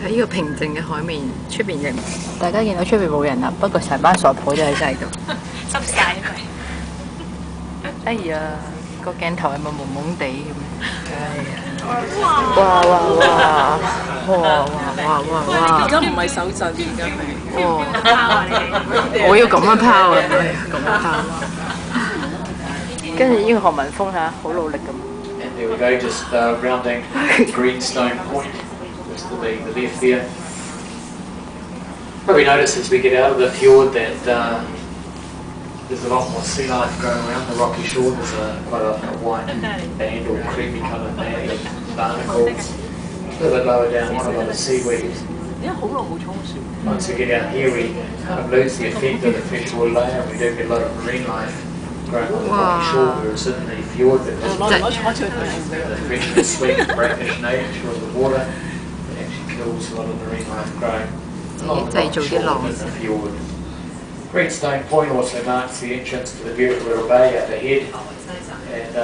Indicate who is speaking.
Speaker 1: 喺呢個平靜嘅海面出邊嘅，大家見到出邊冇人啦，不過成班傻婆就喺晒度。
Speaker 2: 濕晒因為。
Speaker 1: 哎呀，個鏡頭係咪朦朦地咁？哎呀！哇！
Speaker 3: 而家唔係手震，而家係。
Speaker 1: 我要咁樣拋啊！咁樣拋。跟住呢個何文峰嚇，好努力咁。
Speaker 4: And there we go, just rounding Greenstone Point, just to the left there. Probably notice as we get out of the fjord that there's a lot more sea life growing around the rocky shore. There's quite a white band or creamy coloured band of barnacles. A little bit lower down, not a lot of seaweed. Once we get out here, we kind of lose the effect of the freshwater layer, and we do get a lot of marine life growing on the rocky shore, whereas in the fjord, the fresh, sweet, brackish nature of the water, it actually kills a lot of marine life growing along the shore in the fjord. Greenstone Point also marks the entrance to the beautiful little bay up ahead. And